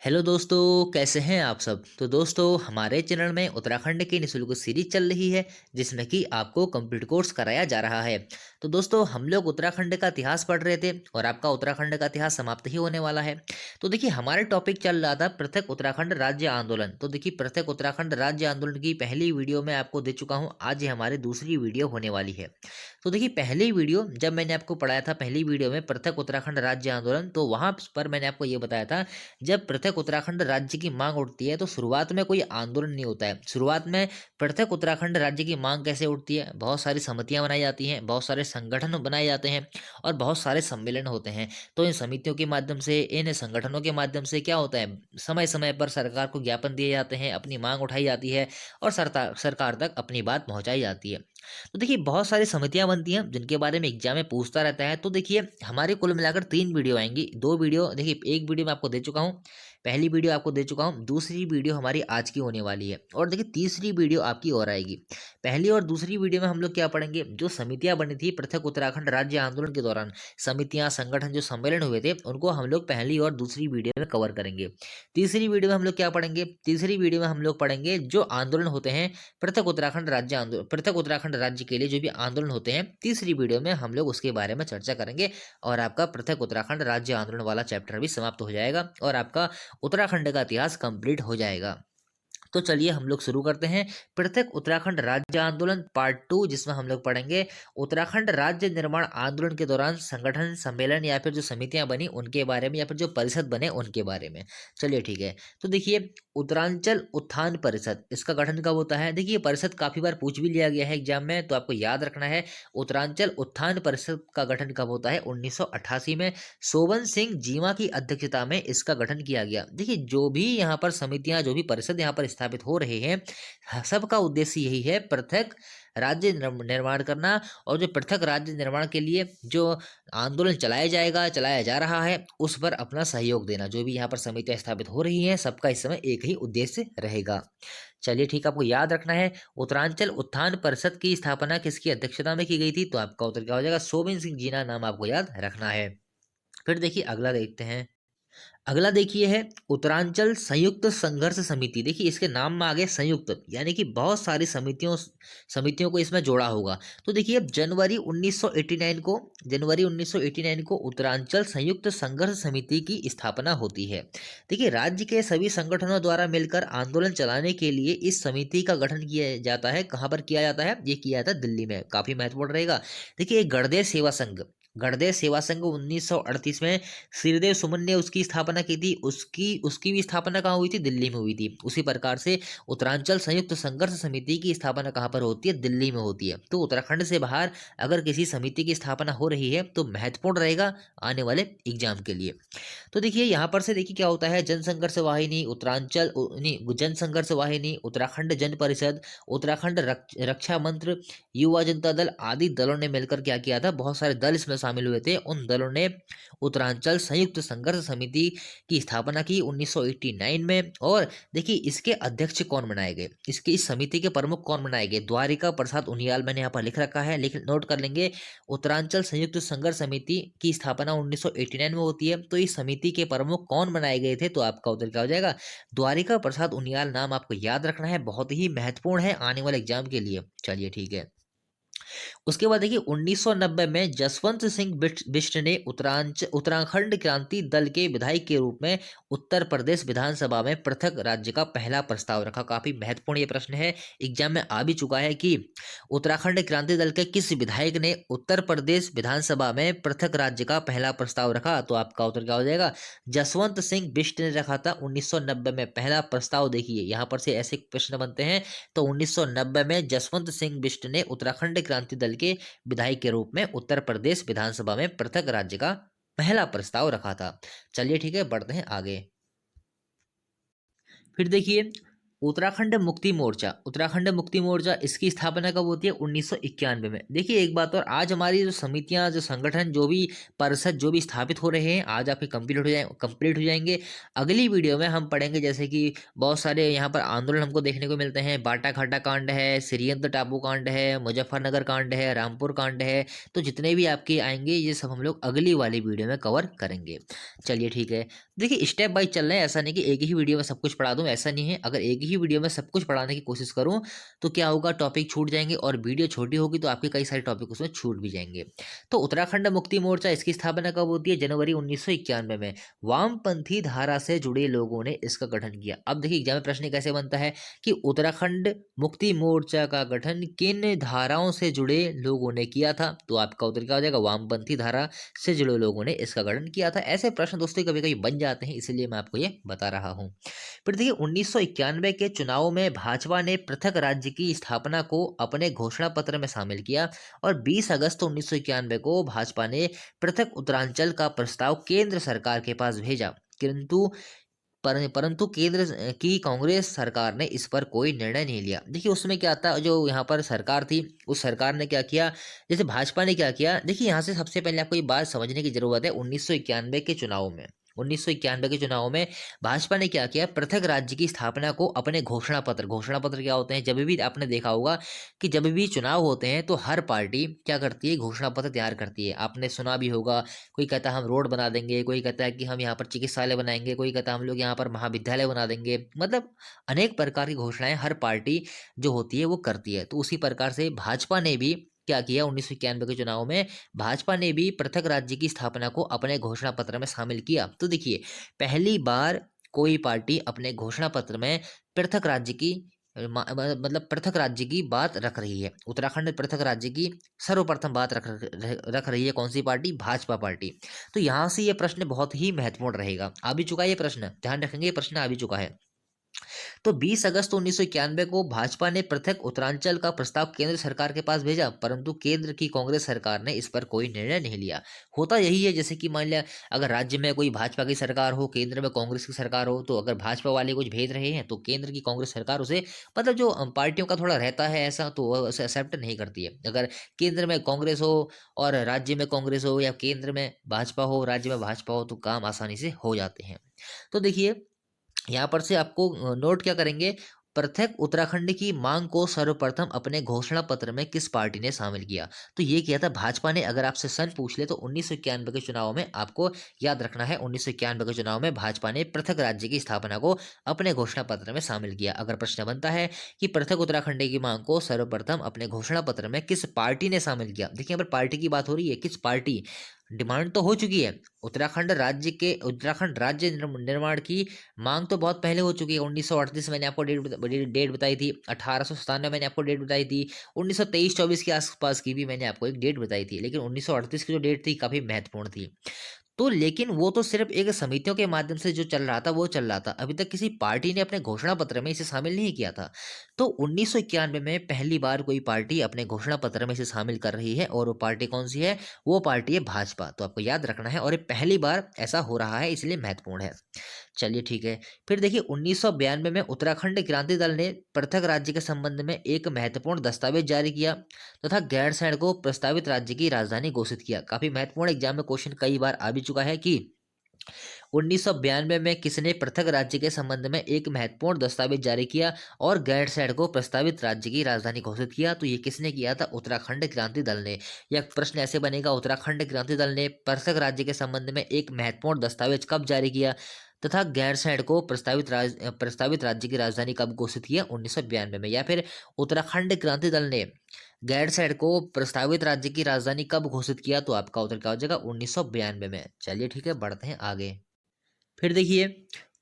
Hello दोस्तों, कैसे हैं आप सब। तो दोस्तों, हमारे चैनल में उत्तराखंड की निःशुल्क सीरीज चल रही है जिसमें कि आपको कंप्लीट कोर्स कराया जा रहा है। तो दोस्तों, हम लोग उत्तराखंड का इतिहास पढ़ रहे थे और आपका उत्तराखंड का इतिहास समाप्त ही होने वाला है। तो देखिए, हमारे टॉपिक चल रहा था पृथक उत्तराखंड राज्य आंदोलन। तो देखिए, पृथक उत्तराखंड राज्य आंदोलन की पहली वीडियो मैं आपको दे चुका हूँ। आज ये हमारी दूसरी वीडियो होने वाली है। तो देखिए, पहली वीडियो जब मैंने आपको पढ़ाया था, पहली वीडियो में पृथक उत्तराखंड राज्य आंदोलन, तो वहां पर मैंने आपको ये बताया था जब पृथक उत्तराखंड राज्य की मांग उठती है तो शुरुआत में कोई आंदोलन नहीं होता है। शुरुआत में पृथक उत्तराखंड राज्य की मांग कैसे उठती है, बहुत सारी समितियां बनाई जाती हैं, बहुत सारे संगठन बनाए जाते हैं और बहुत सारे सम्मेलन होते हैं। तो इन समितियों के माध्यम से, इन संगठनों के माध्यम से क्या होता है, समय समय पर सरकार को ज्ञापन दिए जाते हैं, अपनी मांग उठाई जाती है और सरकार सरकार तक अपनी बात पहुंचाई जाती है। तो देखिए, बहुत सारी समितियां बनती हैं जिनके बारे में एग्जाम में पूछता रहता है। तो देखिए, हमारे कुल मिलाकर 3 वीडियो आएंगी। 2 वीडियो देखिए, एक वीडियो मैं आपको दे चुका हूँ, पहली वीडियो आपको दे चुका हूँ, दूसरी वीडियो हमारी आज की होने वाली है और देखिए तीसरी वीडियो आपकी और आएगी। पहली और दूसरी वीडियो में हम लोग क्या पढ़ेंगे, जो समितियां बनी थी पृथक उत्तराखंड राज्य आंदोलन के दौरान, समितियां, संगठन, जो सम्मेलन हुए थे, उनको हम लोग पहली और दूसरी वीडियो में कवर करेंगे। तीसरी वीडियो में हम लोग क्या पढ़ेंगे, तीसरी वीडियो में हम लोग पढ़ेंगे जो आंदोलन होते हैं पृथक उत्तराखंड राज्य आंदोलन, पृथक उत्तराखंड राज्य के लिए जो भी आंदोलन होते हैं, तीसरी वीडियो में हम लोग उसके बारे में चर्चा करेंगे और आपका पृथक उत्तराखंड राज्य आंदोलन वाला चैप्टर भी समाप्त हो जाएगा और आपका उत्तराखंड का इतिहास कंप्लीट हो जाएगा। तो चलिए हम लोग शुरू करते हैं पृथक उत्तराखंड राज्य आंदोलन पार्ट 2, जिसमें हम लोग पढ़ेंगे उत्तराखंड राज्य निर्माण आंदोलन के दौरान संगठन, सम्मेलन या फिर जो समितियां बनी उनके बारे में या फिर जो परिषद बने उनके बारे में। चलिए ठीक है। तो देखिए, उत्तरांचल उत्थान परिषद, इसका गठन कब होता है। देखिए, परिषद काफी बार पूछ भी लिया गया है एग्जाम में, तो आपको याद रखना है। उत्तरांचल उत्थान परिषद का गठन कब होता है, 1988 में सोवन सिंह जीवा की अध्यक्षता में इसका गठन किया गया। देखिए, जो भी यहाँ पर समितियां, जो भी परिषद यहाँ पर स्थापित हो रहे हैं, सबका उद्देश्य यही है, पृथक राज्य निर्माण करना। और जो पृथक राज्य निर्माण के लिए जो आंदोलन चलाया जाएगा, चलाया जा रहा है, उस पर अपना सहयोग देना। जो भी यहाँ पर समितियां स्थापित हो रही हैं, सबका इस समय एक ही उद्देश्य रहेगा। चलिए ठीक है, आपको याद रखना है उत्तरांचल उत्थान परिषद की स्थापना किसकी अध्यक्षता में की गई थी, तो आपका उत्तर क्या हो जाएगा, सोबिन सिंह जीना नाम आपको याद रखना है। फिर देखिए अगला देखते हैं। अगला देखिए है उत्तरांचल संयुक्त संघर्ष समिति। देखिए, इसके नाम में आगे संयुक्त, यानी कि बहुत सारी समितियों समितियों को इसमें जोड़ा होगा। तो देखिए, अब जनवरी 1989 को उत्तरांचल संयुक्त संघर्ष समिति की स्थापना होती है। देखिए, राज्य के सभी संगठनों द्वारा मिलकर आंदोलन चलाने के लिए इस समिति का गठन किया जाता है। कहाँ पर किया जाता है, ये किया जाता है दिल्ली में। काफी महत्वपूर्ण रहेगा। देखिए, गणदेश सेवा संघ 1938 में श्रीदेव सुमन ने उसकी स्थापना की थी। उसकी उसकी भी स्थापना कहाँ हुई थी, दिल्ली में हुई थी। उसी प्रकार से उत्तरांचल संयुक्त संघर्ष समिति की स्थापना कहाँ पर होती है, दिल्ली में होती है। तो उत्तराखंड से बाहर अगर किसी समिति की स्थापना हो रही है तो महत्वपूर्ण रहेगा आने वाले एग्जाम के लिए। तो देखिए, यहाँ पर से देखिए क्या होता है, जनसंघर्ष वाहिनी, जनसंघर्ष वाहिनी, उत्तराखंड जन परिषद, उत्तराखंड रक्षा मंत्र, युवा जनता दल आदि दलों ने मिलकर क्या किया था, बहुत सारे दल इसमें शामिल हुए थे। उन दलों ने उत्तरांचल संयुक्त संघर्ष समिति की स्थापना की 1989 में। और देखिए, इसके अध्यक्ष कौन बनाए गए, इस समिति के प्रमुख कौन बनाए गए, द्वारिका प्रसाद उनियाल, मैंने यहाँ पर लिख रखा है, लेकिन नोट कर लेंगे। उत्तरांचल संयुक्त संघर्ष समिति की स्थापना 1989 में होती है। तो इस समिति के प्रमुख कौन बनाए गए थे, तो आपका उत्तर क्या हो जाएगा, द्वारिका प्रसाद उनियाल नाम आपको याद रखना है, बहुत ही महत्वपूर्ण है आने वाले एग्जाम के लिए। चलिए ठीक है। उसके बाद देखिए, 1990 में जसवंत सिंह बिष्ट ने उत्तराखंड क्रांति दल के विधायक के रूप में उत्तर प्रदेश विधानसभा में पृथक राज्य का पहला प्रस्ताव रखा। काफी महत्वपूर्ण ये प्रश्न है, एग्जाम में आ भी चुका है कि उत्तराखंड क्रांति दल के किस विधायक ने उत्तर प्रदेश विधानसभा में पृथक राज्य का पहला प्रस्ताव रखा, तो आपका उत्तर क्या हो जाएगा, जसवंत सिंह बिष्ट ने रखा था 1990 में पहला प्रस्ताव। देखिए, यहाँ पर से ऐसे प्रश्न बनते हैं। तो 1990 में जसवंत सिंह बिष्ट ने उत्तराखंड क्रांति दल के विधायक के रूप में उत्तर प्रदेश विधानसभा में पृथक राज्य का पहला प्रस्ताव रखा था। चलिए ठीक है, बढ़ते हैं आगे। फिर देखिए, उत्तराखंड मुक्ति मोर्चा, उत्तराखंड मुक्ति मोर्चा इसकी स्थापना कब होती है? 1991 में। देखिए एक बात और, आज हमारी जो समितियां, जो संगठन, जो भी परिषद जो भी स्थापित हो रहे हैं, आज आपके कंप्लीट हो जाएंगे। अगली वीडियो में हम पढ़ेंगे जैसे कि बहुत सारे यहाँ पर आंदोलन हमको देखने को मिलते हैं। बाटा खाटा कांड है, सिरियत टापू कांड है, मुजफ्फरनगर कांड है, रामपुर कांड है। तो जितने भी आपके आएंगे ये सब हम लोग अगली वाली वीडियो में कवर करेंगे। चलिए ठीक है। देखिए स्टेप बाय चल रहे हैं, ऐसा नहीं कि एक ही वीडियो में सब कुछ पढ़ा दूं, ऐसा नहीं है। अगर एक ही वीडियो में सब कुछ पढ़ाने की कोशिश करूं तो क्या होगा, टॉपिक छूट जाएंगे, और वीडियो छोटी होगी तो आपके कई सारे टॉपिक उसमें छूट भी जाएंगे। तो उत्तराखंड मुक्ति मोर्चा इसकी स्थापना कब होती है? जनवरी 1991 में। वामपंथी धारा से जुड़े लोगों ने इसका गठन किया। अब देखिए एग्जाम में प्रश्न कैसे बनता है कि उत्तराखंड मुक्ति मोर्चा का गठन किन धाराओं से जुड़े लोगों ने किया था? तो आपका उत्तर क्या हो जाएगा? वामपंथी धारा से जुड़े लोगों ने इसका गठन किया था। ऐसे प्रश्न दोस्तों कभी कभी बन जाते हैं, इसलिए मैं आपको ये बता रहा हूं। फिर देखिए 1991 के चुनाव में भाजपा ने पृथक राज्य की स्थापना को अपने घोषणा पत्र में शामिल किया, और 20 अगस्त 1991 को भाजपा ने पृथक उत्तरांचल का प्रस्ताव केंद्र सरकार के पास भेजा, परंतु केंद्र की कांग्रेस सरकार ने इस पर कोई निर्णय नहीं लिया। देखिए उसमें क्या था, जो यहाँ पर सरकार थी उस सरकार ने क्या किया, जैसे भाजपा ने क्या किया। देखिए यहाँ से सबसे पहले आपको ये बात समझने की जरूरत है। 1991 के चुनाव में भाजपा ने क्या किया, पृथक राज्य की स्थापना को अपने घोषणा पत्र क्या होते हैं, जब भी आपने देखा होगा कि जब भी चुनाव होते हैं तो हर पार्टी क्या करती है, घोषणा पत्र तैयार करती है। आपने सुना भी होगा, कोई कहता है हम रोड बना देंगे, कोई कहता है कि हम यहाँ पर चिकित्सालय बनाएंगे, कोई कहता है हम लोग यहाँ पर महाविद्यालय बना देंगे। मतलब अनेक प्रकार की घोषणाएं हर पार्टी जो होती है वो करती है। तो उसी प्रकार से भाजपा ने भी क्या किया, 1991 के चुनाव में भाजपा ने भी पृथक राज्य की स्थापना को अपने घोषणा पत्र में शामिल किया। तो देखिए पहली बार कोई पार्टी अपने घोषणा पत्र में पृथक राज्य की मतलब पृथक राज्य की बात रख रही है। उत्तराखंड पृथक राज्य की सर्वप्रथम बात रख रही है कौन सी पार्टी? भाजपा पार्टी। तो यहां से ये प्रश्न बहुत ही महत्वपूर्ण रहेगा। आ भी चुका है ये प्रश्न, ध्यान रखेंगे, ये प्रश्न आ भी चुका है। तो 20 अगस्त 1991 को भाजपा ने पृथक उत्तरांचल का प्रस्ताव केंद्र सरकार के पास भेजा, परंतु केंद्र की कांग्रेस सरकार ने इस पर कोई निर्णय नहीं लिया। होता यही है, जैसे कि मान लिया अगर राज्य में कोई भाजपा की सरकार हो, केंद्र में कांग्रेस की सरकार हो, तो अगर भाजपा वाले कुछ भेज रहे हैं तो केंद्र की कांग्रेस सरकार उसे, मतलब जो पार्टियों का थोड़ा रहता है ऐसा, तो वह उसे एक्सेप्ट नहीं करती है। अगर केंद्र में कांग्रेस हो और राज्य में कांग्रेस हो, या केंद्र में भाजपा हो राज्य में भाजपा हो, तो काम आसानी से हो जाते हैं। तो देखिए यहाँ पर से आपको नोट क्या करेंगे, पृथक उत्तराखंड की मांग को सर्वप्रथम अपने घोषणा पत्र में किस पार्टी ने शामिल किया? तो ये किया था भाजपा ने। अगर आपसे सन पूछ ले तो 1991 के चुनाव में आपको याद रखना है, 1991 के चुनाव में भाजपा ने पृथक राज्य की स्थापना को अपने घोषणा पत्र में शामिल किया। अगर प्रश्न बनता है कि पृथक उत्तराखंड की मांग को सर्वप्रथम अपने घोषणा पत्र में किस पार्टी ने शामिल किया, देखिए यहाँ पर पार्टी की बात हो रही है, किस पार्टी? डिमांड तो हो चुकी है, उत्तराखंड राज्य निर्माण की मांग तो बहुत पहले हो चुकी है। 1938 मैंने आपको डेट बताई थी, 1897 मैंने आपको डेट बताई थी, 1923-24 के आसपास की भी मैंने आपको एक डेट बताई थी, लेकिन 1938 की जो डेट थी काफी महत्वपूर्ण थी। तो लेकिन वो तो सिर्फ एक समितियों के माध्यम से जो चल रहा था वो चल रहा था, अभी तक किसी पार्टी ने अपने घोषणा पत्र में इसे शामिल नहीं किया था। तो 1991 में पहली बार कोई पार्टी अपने घोषणा पत्र में इसे शामिल कर रही है, और वो पार्टी कौन सी है? वो पार्टी है भाजपा। तो आपको याद रखना है, और ये पहली बार ऐसा हो रहा है, इसलिए महत्वपूर्ण है। चलिए ठीक है। फिर देखिए 1992 में उत्तराखंड क्रांति दल ने पृथक राज्य के संबंध में एक महत्वपूर्ण दस्तावेज जारी किया तथा गैरसैंण को प्रस्तावित राज्य की राजधानी घोषित किया। काफी महत्वपूर्ण, एग्जाम में क्वेश्चन कई बार आ भी चुका है कि 1992 में किसने पृथक राज्य के संबंध में एक महत्वपूर्ण दस्तावेज जारी किया और गैरसैंण को प्रस्तावित राज्य की राजधानी घोषित किया? तो ये किसने किया था? उत्तराखंड क्रांति दल ने। यह प्रश्न ऐसे बनेगा, उत्तराखंड क्रांति दल ने पृथक राज्य के संबंध में एक महत्वपूर्ण दस्तावेज कब जारी किया तथा गैरसैंण को प्रस्तावित राज्य की राजधानी कब घोषित किया? 1992 में। या फिर उत्तराखंड क्रांति दल ने गैरसैंण को प्रस्तावित राज्य की राजधानी कब घोषित किया? तो आपका उत्तर क्या हो जाएगा? 1992 में। चलिए ठीक है, बढ़ते हैं आगे। फिर देखिए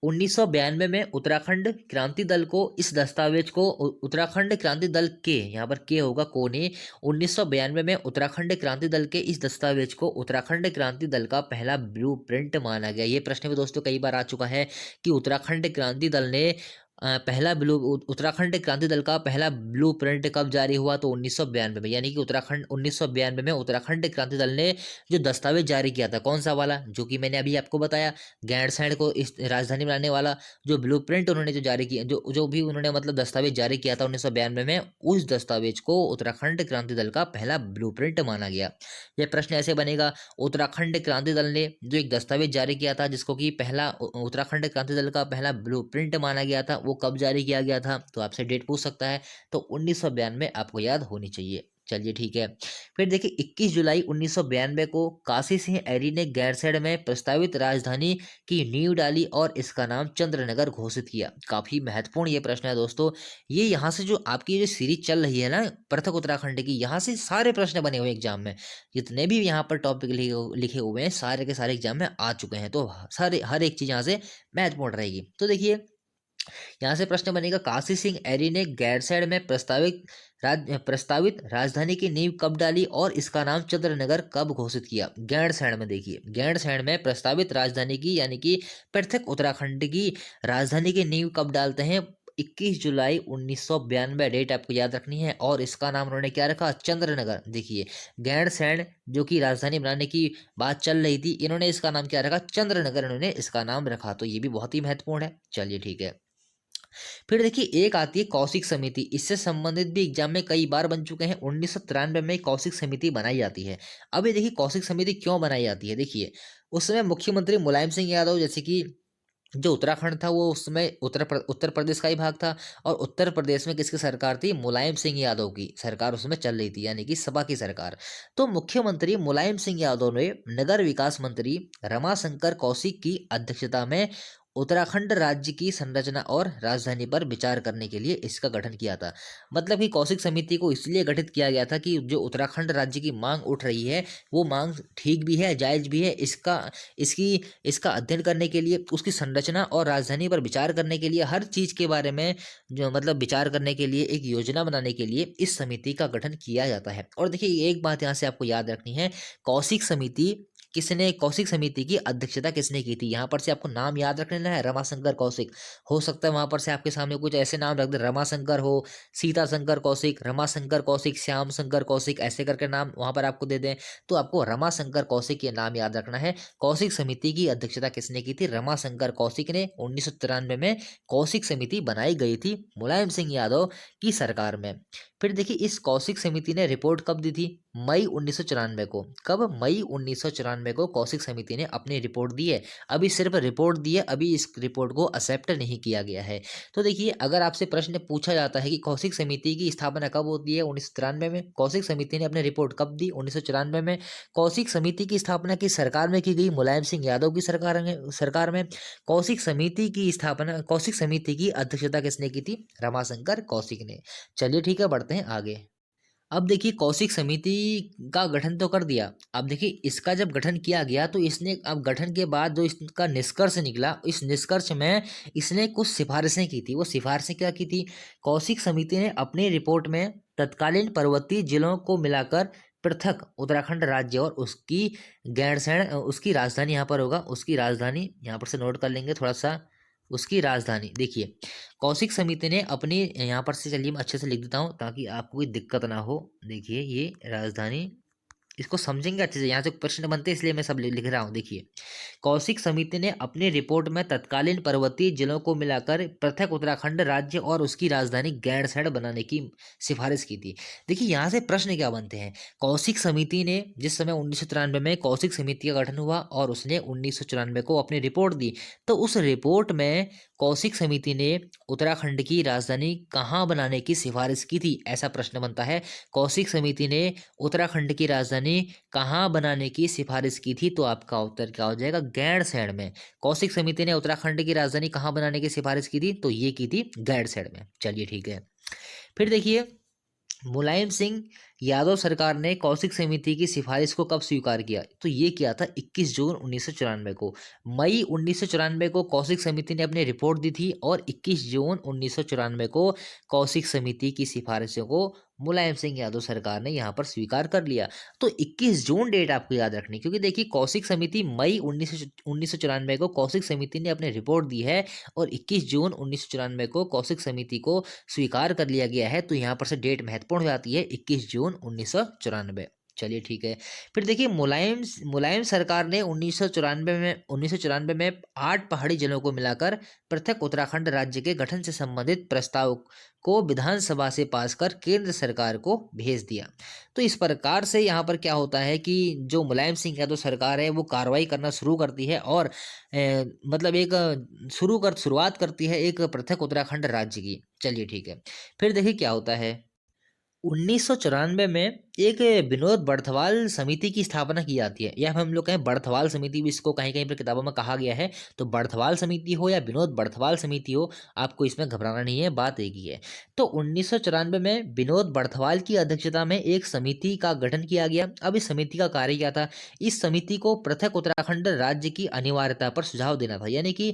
1992 में उत्तराखंड क्रांति दल को इस दस्तावेज को उत्तराखंड क्रांति दल के, यहाँ पर के होगा को ने, 1992 में उत्तराखंड क्रांति दल के इस दस्तावेज को उत्तराखंड क्रांति दल का पहला ब्लूप्रिंट माना गया। ये प्रश्न भी दोस्तों कई बार आ चुका है कि उत्तराखंड क्रांति दल ने पहला उत्तराखंड क्रांति दल का पहला ब्लूप्रिंट कब जारी हुआ, तो 1992 में, यानी कि उत्तराखंड 1992 में उत्तराखंड क्रांति दल ने जो दस्तावेज जारी किया था, कौन सा वाला, जो कि मैंने अभी आपको बताया, गैरसैंण को इस राजधानी बनाने वाला जो ब्लूप्रिंट उन्होंने जो जारी किया, जो जो भी उन्होंने मतलब दस्तावेज जारी किया था 1992 में, उस दस्तावेज को उत्तराखंड क्रांति दल का पहला ब्लूप्रिंट माना गया। यह प्रश्न ऐसे बनेगा, उत्तराखंड क्रांति दल ने जो एक दस्तावेज जारी किया था जिसको कि पहला उत्तराखंड क्रांति दल का पहला ब्लूप्रिंट माना गया था, वो कब जारी किया गया था, तो आपसे डेट पूछ सकता है, तो 1992 आपको याद होनी चाहिए। चलिए ठीक है। फिर देखिए 21 जुलाई 1992 को काशी सिंह ऐरी ने गैरसैंण में प्रस्तावित राजधानी की नींव डाली और इसका नाम चंद्रनगर घोषित किया। काफी महत्वपूर्ण ये प्रश्न है दोस्तों। ये यहाँ से जो आपकी जो सीरीज चल रही है ना पृथक उत्तराखंड की, यहाँ से सारे प्रश्न बने हुए एग्जाम में, जितने भी यहाँ पर टॉपिक लिखे हुए हैं सारे के सारे एग्जाम में आ चुके हैं, तो सारे हर एक चीज यहाँ से महत्वपूर्ण रहेगी। तो देखिए यहाँ से प्रश्न बनेगा, काशी सिंह ऐरी ने गैरसैंण में प्रस्तावित राजधानी की नींव कब डाली और इसका नाम चंद्रनगर कब घोषित किया। गैरसैंण में देखिए, गैरसैंण में प्रस्तावित राजधानी की यानी कि पृथक उत्तराखंड की राजधानी की नींव कब डालते हैं, 21 जुलाई 1992 डेट आपको याद रखनी है, और इसका नाम उन्होंने क्या रखा, चंद्रनगर। देखिए गैरसैंण जो कि राजधानी बनाने की बात चल रही थी, इन्होंने इसका नाम क्या रखा, चंद्रनगर इन्होंने इसका नाम रखा, तो ये भी बहुत ही महत्वपूर्ण है। चलिए ठीक है। फिर देखिए एक आती है कौशिक समिति, इससे संबंधित भी एग्जाम में कई बार बन चुके हैं। 1993 में कौशिक समिति बनाई जाती है। अब ये देखिए कौशिक समिति क्यों बनाई जाती है, देखिए उस समय मुख्यमंत्री मुलायम सिंह यादव, जैसे कि जो उत्तराखंड था वो उस समय उत्तर प्रदेश का ही भाग था, और उत्तर प्रदेश में किसकी सरकार थी, मुलायम सिंह यादव की सरकार उसमें चल रही थी, यानी कि सपा की सरकार। तो मुख्यमंत्री मुलायम सिंह यादव ने नगर विकास मंत्री रमाशंकर कौशिक की अध्यक्षता में उत्तराखंड राज्य की संरचना और राजधानी पर विचार करने के लिए इसका गठन किया था। मतलब कि कौशिक समिति को इसलिए गठित किया गया था कि जो उत्तराखंड राज्य की मांग उठ रही है वो मांग ठीक भी है, जायज भी है, इसका अध्ययन करने के लिए, उसकी संरचना और राजधानी पर विचार करने के लिए, हर चीज के बारे में जो मतलब विचार करने के लिए, एक योजना बनाने के लिए इस समिति का गठन किया जाता है। और देखिए एक बात यहाँ से आपको याद रखनी है, कौशिक समिति की अध्यक्षता किसने की थी, यहाँ पर से आपको नाम याद रख लेना है, रमाशंकर कौशिक। हो सकता है वहां पर से आपके सामने कुछ ऐसे नाम रख दे, रमाशंकर हो, सीता शंकर कौशिक, रमाशंकर कौशिक, श्याम शंकर कौशिक, ऐसे करके नाम वहां पर आपको दे दें, तो आपको रमाशंकर कौशिक ये नाम याद रखना है। कौशिक समिति की अध्यक्षता किसने की थी, रमाशंकर कौशिक ने। 1993 में कौशिक समिति बनाई गई थी मुलायम सिंह यादव की सरकार में। फिर देखिए इस कौशिक समिति ने रिपोर्ट कब दी थी, मई 1994 को। कब, मई 1994 को कौशिक समिति ने अपनी रिपोर्ट दी है। अभी सिर्फ रिपोर्ट दी है, अभी इस रिपोर्ट को एक्सेप्ट नहीं किया गया है। तो देखिए अगर आपसे प्रश्न पूछा जाता है कि कौशिक समिति की स्थापना कब होती है, 1993 में। कौशिक समिति ने अपनी रिपोर्ट कब दी, 1994 में। कौशिक समिति की स्थापना किस सरकार में की गई, मुलायम सिंह यादव की सरकार में। कौशिक समिति की अध्यक्षता किसने की थी, रमाशंकर कौशिक ने। चलिए ठीक है, बढ़ते हैं आगे। अब देखिए कौशिक समिति का गठन तो कर दिया, अब देखिए इसका जब गठन किया गया तो इसने अब गठन के बाद जो इसका निष्कर्ष निकला, इस निष्कर्ष में इसने कुछ सिफारिशें की थी। वो सिफारिशें क्या की थी, कौशिक समिति ने अपनी रिपोर्ट में तत्कालीन पर्वतीय जिलों को मिलाकर पृथक उत्तराखंड राज्य और उसकी गैरसैंण, उसकी राजधानी यहाँ पर होगा, उसकी राजधानी यहाँ पर से नोट कर लेंगे थोड़ा सा, उसकी राजधानी। देखिए कौशिक समिति ने अपनी, यहाँ पर से चलिए मैं अच्छे से लिख देता हूँ ताकि आपको कोई दिक्कत ना हो। देखिए ये राजधानी, इसको समझेंगे अच्छे से, यहाँ से प्रश्न बनते हैं इसलिए मैं सब लिख रहा हूँ। देखिए कौशिक समिति ने अपनी रिपोर्ट में तत्कालीन पर्वतीय जिलों को मिलाकर पृथक उत्तराखंड राज्य और उसकी राजधानी गैरसैंण बनाने की सिफारिश की थी। देखिए यहाँ से प्रश्न क्या बनते हैं, कौशिक समिति ने जिस समय 1993 में कौशिक समिति का गठन हुआ और उसने 1994 को अपनी रिपोर्ट दी, तो उस रिपोर्ट में कौशिक समिति ने उत्तराखंड की राजधानी कहाँ बनाने की सिफारिश की थी, ऐसा प्रश्न बनता है। कौशिक समिति ने उत्तराखंड की राजधानी कहाँ बनाने की सिफारिश की थी, तो आपका उत्तर क्या हो जाएगा, गैरसैंण में। कौशिक समिति ने उत्तराखंड की राजधानी कहाँ बनाने की सिफारिश की थी, तो ये की थी गैरसैंण में। चलिए ठीक है। फिर देखिए मुलायम सिंह यादव सरकार ने कौशिक समिति की सिफारिश को कब स्वीकार किया, तो ये किया था 21 जून 1994 को। मई 1994 को कौशिक समिति ने अपनी रिपोर्ट दी थी और 21 जून 1994 को कौशिक समिति की सिफारिशों को मुलायम सिंह यादव सरकार ने यहाँ पर स्वीकार कर लिया। तो 21 जून डेट आपको याद रखनी, क्योंकि देखिए कौशिक समिति मई 1994 को कौशिक समिति ने अपनी रिपोर्ट दी है और 21 जून 1994 को कौशिक समिति को स्वीकार कर लिया गया है। तो यहाँ पर से डेट महत्वपूर्ण हो जाती है 21 जून 1994। चलिए ठीक है। फिर देखिए मुलायम मुलायम सरकार ने 1994 में 8 पहाड़ी जिलों को मिलाकर पृथक उत्तराखंड राज्य के गठन से संबंधित प्रस्ताव को विधानसभा से पास कर केंद्र सरकार को भेज दिया। तो इस प्रकार से यहाँ पर क्या होता है कि जो मुलायम सिंह यादव सरकार है वो कार्रवाई करना शुरू करती है और मतलब एक शुरुआत करती है एक पृथक उत्तराखंड राज्य की। चलिए ठीक है। फिर देखिए क्या होता है, 1994 में एक विनोद बर्थवाल समिति की स्थापना की जाती है, या हम लोग कहें बर्थवाल समिति भी इसको कहीं कहीं पर किताबों में कहा गया है। तो बर्थवाल समिति हो या विनोद बर्थवाल समिति हो, आपको इसमें घबराना नहीं है, बात एक ही है। तो 1994 में विनोद बर्थवाल की अध्यक्षता में एक समिति का गठन किया गया। अब इस समिति का कार्य क्या था? इस समिति को पृथक उत्तराखंड राज्य की अनिवार्यता पर सुझाव देना था, यानी कि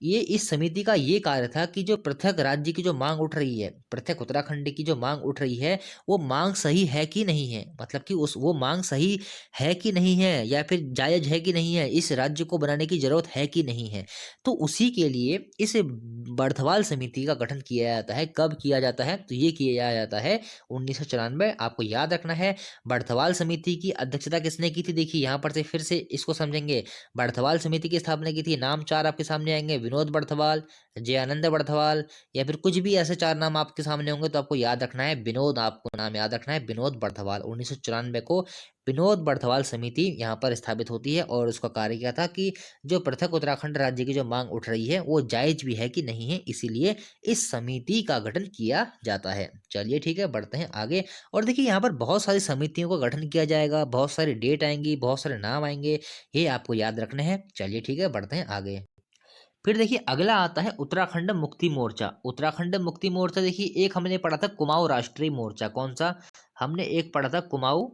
ये इस समिति का ये कार्य था कि जो पृथक राज्य की जो मांग उठ रही है, पृथक उत्तराखंड की जो मांग उठ रही है, वो मांग सही है कि नहीं है, मतलब कि उस वो मांग सही है कि नहीं है, या फिर जायज है कि नहीं है, इस राज्य को बनाने की जरूरत है कि नहीं है। तो उसी के लिए इस बर्थवाल समिति का गठन किया जाता है। कब किया जाता है? तो ये किया जाता है 1994। आपको याद रखना है बर्थवाल समिति की अध्यक्षता किसने की थी। देखिए यहाँ पर से फिर से इसको समझेंगे। बर्थवाल समिति की स्थापना की थी, नाम 4 आपके सामने आएंगे, विनोद बर्थवाल, जयानंद बर्थवाल, या फिर कुछ भी ऐसे 4 नाम आपके सामने होंगे तो आपको याद रखना है विनोद, आपको नाम याद रखना है विनोद बर्थवाल। 1994 को विनोद बर्थवाल समिति यहाँ पर स्थापित होती है और उसका कार्य क्या था कि जो पृथक उत्तराखंड राज्य की जो मांग उठ रही है वो जायज भी है कि नहीं है, इसीलिए इस समिति का गठन किया जाता है। चलिए ठीक है, बढ़ते हैं आगे। और देखिए यहाँ पर बहुत सारी समितियों का गठन किया जाएगा, बहुत सारी डेट आएंगी, बहुत सारे नाम आएंगे, ये आपको याद रखने हैं। चलिए ठीक है, बढ़ते हैं आगे। फिर देखिए अगला आता है उत्तराखंड मुक्ति मोर्चा। उत्तराखंड मुक्ति मोर्चा देखिए, एक हमने पढ़ा था कुमाऊं राष्ट्रीय मोर्चा। कौन सा? हमने एक पढ़ा था कुमाऊं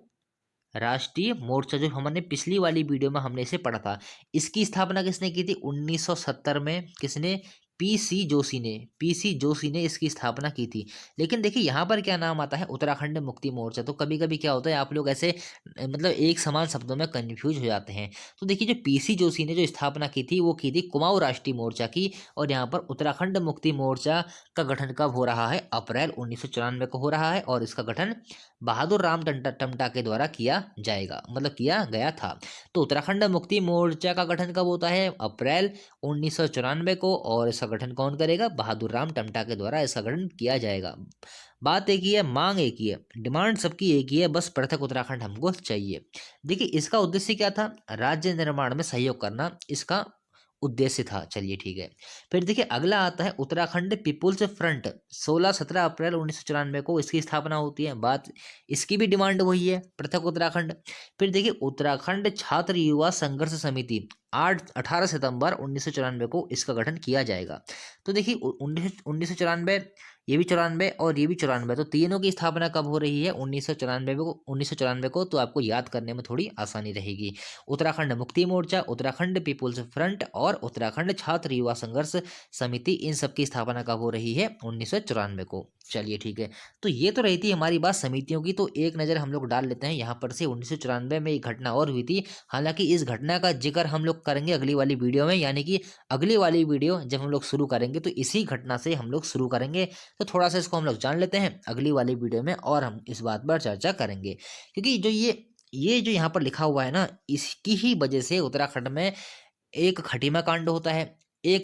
राष्ट्रीय मोर्चा, जो हमने पिछली वाली वीडियो में हमने इसे पढ़ा था। इसकी स्थापना किसने की थी? 1970 में। किसने? पीसी जोशी ने इसकी स्थापना की थी। लेकिन देखिए यहाँ पर क्या नाम आता है? उत्तराखंड मुक्ति मोर्चा। तो कभी कभी क्या होता है, आप लोग ऐसे मतलब एक समान शब्दों में कंफ्यूज हो जाते हैं। तो देखिए जो पीसी जोशी ने जो स्थापना की थी वो की थी कुमाऊं राष्ट्रीय मोर्चा की। और यहाँ पर उत्तराखंड मुक्ति मोर्चा का गठन कब हो रहा है? अप्रैल 1994 को हो रहा है और इसका गठन बहादुर राम टमटा के द्वारा किया जाएगा, मतलब किया गया था। तो उत्तराखंड मुक्ति मोर्चा का गठन कब होता है? अप्रैल 1994 को, और इसका गठन कौन करेगा? बहादुर राम टमटा के द्वारा इसका गठन किया जाएगा। बात एक ही है, मांग एक ही है, डिमांड सबकी एक ही है, बस पृथक उत्तराखंड हमको चाहिए। देखिए इसका उद्देश्य क्या था? राज्य निर्माण में सहयोग करना इसका उद्देश्य था। चलिए ठीक है। फिर देखिए अगला आता है उत्तराखंड पीपुल्स फ्रंट। 16-17 अप्रैल 1994 को इसकी स्थापना होती है। बात इसकी भी डिमांड वही है, पृथक उत्तराखंड। फिर देखिए उत्तराखंड छात्र युवा संघर्ष समिति, 18 सितंबर 1994 को इसका गठन किया जाएगा। तो देखिए 1994, ये भी 94 और ये भी 94, तो तीनों की स्थापना कब हो रही है? 1994 को। तो आपको याद करने में थोड़ी आसानी रहेगी। उत्तराखंड मुक्ति मोर्चा, उत्तराखंड पीपुल्स फ्रंट और उत्तराखंड छात्र युवा संघर्ष समिति, इन सब की स्थापना कब हो रही है? 1994 को। चलिए ठीक है। तो ये तो रही थी हमारी बात समितियों की। तो एक नज़र हम लोग डाल लेते हैं यहाँ पर से 1994 में एक घटना और हुई थी। हालांकि इस घटना का जिक्र हम लोग करेंगे अगली वाली वीडियो में, यानी कि अगली वाली वीडियो जब हम लोग शुरू करेंगे तो इसी घटना से हम लोग शुरू करेंगे। तो थोड़ा सा इसको हम लोग जान लेते हैं अगली वाली वीडियो में, और हम इस बात पर चर्चा करेंगे। क्योंकि जो ये जो यहाँ पर लिखा हुआ है ना, इसकी ही वजह से उत्तराखंड में एक खटीमा कांड होता है, एक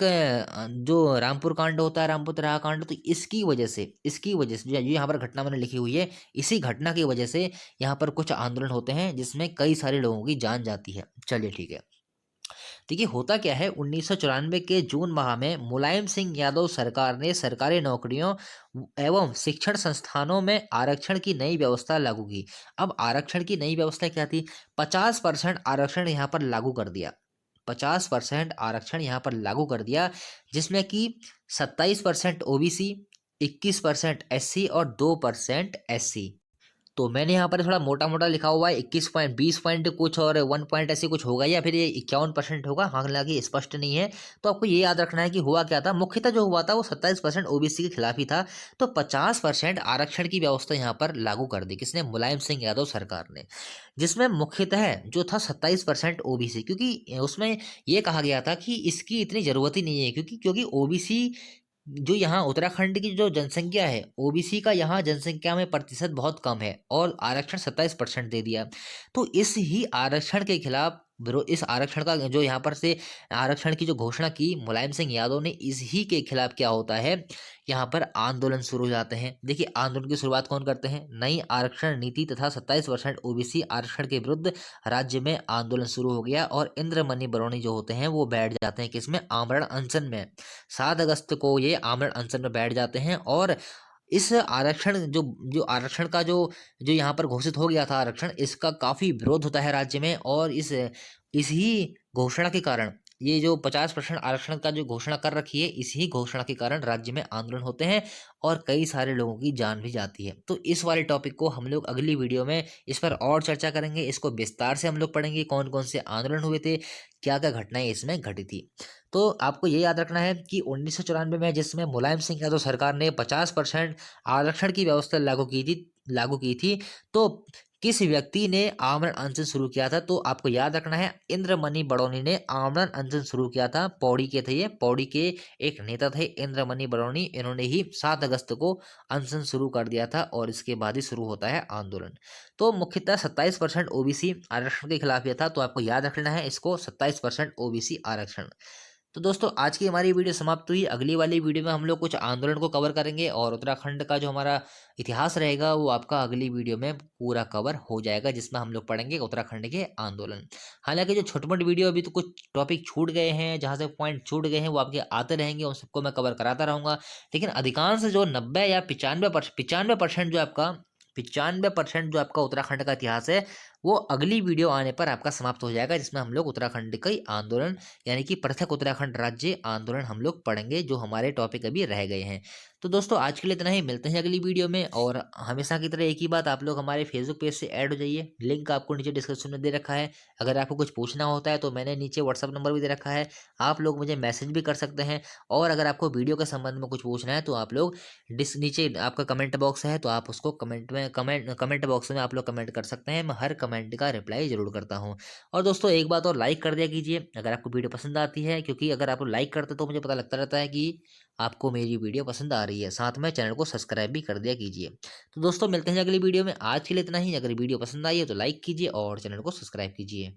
जो रामपुर कांड होता है, रामपुर तराहा कांड। तो इसकी वजह से जो यहाँ पर घटना मैंने लिखी हुई है, इसी घटना की वजह से यहाँ पर कुछ आंदोलन होते हैं जिसमें कई सारे लोगों की जान जाती है। चलिए ठीक है। देखिए होता क्या है, 1994 के जून माह में मुलायम सिंह यादव सरकार ने सरकारी नौकरियों एवं शिक्षण संस्थानों में आरक्षण की नई व्यवस्था लागू की। अब आरक्षण की नई व्यवस्था क्या थी? 50% आरक्षण यहाँ पर लागू कर दिया। 50% आरक्षण यहाँ पर लागू कर दिया, जिसमें कि 27% ओबीसी, 21% एससी और 2% एससी। तो मैंने यहाँ पर थोड़ा मोटा-मोटा लिखा हुआ है 21 पॉइंट 20 पॉइंट कुछ और 1 पॉइंट ऐसे कुछ होगा या फिर ये 51% होगा, हालाँकि स्पष्ट नहीं है। तो आपको ये याद रखना है कि हुआ क्या था, मुख्यतः जो हुआ था वो 27% ओबीसी के खिलाफ ही था। तो 50% आरक्षण की व्यवस्था यहाँ पर लागू कर दी। किसने? मुलायम सिंह यादव सरकार ने। जिसमें मुख्यतः जो था 27% ओबीसी, क्योंकि उसमें ये कहा गया था कि इसकी इतनी ज़रूरत ही नहीं है, क्योंकि ओबीसी जो यहाँ उत्तराखंड की जो जनसंख्या है, ओबीसी का यहाँ जनसंख्या में प्रतिशत बहुत कम है और आरक्षण 27% दे दिया। तो इस ही आरक्षण के खिलाफ इस आरक्षण का जो यहाँ पर से आरक्षण की जो घोषणा की मुलायम सिंह यादव ने, इस ही के खिलाफ क्या होता है, यहाँ पर आंदोलन शुरू हो जाते हैं। देखिए आंदोलन की शुरुआत कौन करते हैं? नई आरक्षण नीति तथा 27% ओबीसी आरक्षण के विरुद्ध राज्य में आंदोलन शुरू हो गया और इंद्रमणि बरौनी जो होते हैं वो बैठ जाते हैं किसमें? आमरण अनशन में। 7 अगस्त को ये आमरण अनशन में बैठ जाते हैं और इस आरक्षण जो जो आरक्षण का जो जो यहाँ पर घोषित हो गया था आरक्षण, इसका काफ़ी विरोध होता है राज्य में और इस ही घोषणा के कारण, ये जो 50% आरक्षण का जो घोषणा कर रखी है, इसी घोषणा के कारण राज्य में आंदोलन होते हैं और कई सारे लोगों की जान भी जाती है। तो इस वाले टॉपिक को हम लोग अगली वीडियो में इस पर और चर्चा करेंगे, इसको विस्तार से हम लोग पढ़ेंगे, कौन-कौन से आंदोलन हुए थे, क्या-क्या घटनाएँ इसमें घटी थी। तो आपको ये याद रखना है कि 1994 में जिसमें मुलायम सिंह यादव सरकार ने 50% आरक्षण की व्यवस्था लागू की थी, तो किस व्यक्ति ने आमरण अनशन शुरू किया था? तो आपको याद रखना है, इंद्रमणि बड़ौनी ने आमरण अनशन शुरू किया था। पौड़ी के थे ये, पौड़ी के एक नेता थे इंद्रमणि बड़ौनी, इन्होंने ही 7 अगस्त को अनशन शुरू कर दिया था और इसके बाद ही शुरू होता है आंदोलन। तो मुख्यतः 27% ओबीसी आरक्षण के खिलाफ ये था, तो आपको याद रखना है इसको, 27% ओबीसी आरक्षण। तो दोस्तों आज की हमारी वीडियो समाप्त हुई। अगली वाली वीडियो में हम लोग कुछ आंदोलन को कवर करेंगे और उत्तराखंड का जो हमारा इतिहास रहेगा वो आपका अगली वीडियो में पूरा कवर हो जाएगा, जिसमें हम लोग पढ़ेंगे उत्तराखंड के आंदोलन। हालांकि जो छोटे मोटे वीडियो अभी तो कुछ टॉपिक छूट गए हैं, जहाँ से पॉइंट छूट गए हैं वो आपके आते रहेंगे, उन सबको मैं कवर कराता रहूँगा। लेकिन अधिकांश जो 90 या 95% जो आपका 95% जो आपका उत्तराखंड का इतिहास है, वो अगली वीडियो आने पर आपका समाप्त हो जाएगा, जिसमें हम लोग उत्तराखंड का ही आंदोलन यानी कि पृथक उत्तराखंड राज्य आंदोलन हम लोग पढ़ेंगे, जो हमारे टॉपिक अभी रह गए हैं। तो दोस्तों आज के लिए इतना ही, मिलते हैं अगली वीडियो में। और हमेशा की तरह एक ही बात, आप लोग हमारे फेसबुक पेज से ऐड हो जाइए, लिंक आपको नीचे डिस्क्रिप्शन में दे रखा है। अगर आपको कुछ पूछना होता है तो मैंने नीचे व्हाट्सअप नंबर भी दे रखा है, आप लोग मुझे मैसेज भी कर सकते हैं। और अगर आपको वीडियो के संबंध में कुछ पूछना है तो आप लोग नीचे आपका कमेंट बॉक्स है, तो आप उसको कमेंट बॉक्स में आप लोग कमेंट कर सकते हैं, मैं हर कमेंट का रिप्लाई जरूर करता हूँ। और दोस्तों एक बात और, लाइक कर दिया कीजिए अगर आपको वीडियो पसंद आती है, क्योंकि अगर आप लाइक करते तो मुझे पता लगता रहता है कि आपको मेरी वीडियो पसंद आ रही है। साथ में चैनल को सब्सक्राइब भी कर दिया कीजिए। तो दोस्तों मिलते हैं अगली वीडियो में, आज के लिए इतना ही। अगर वीडियो पसंद आई है तो लाइक कीजिए और चैनल को सब्सक्राइब कीजिए।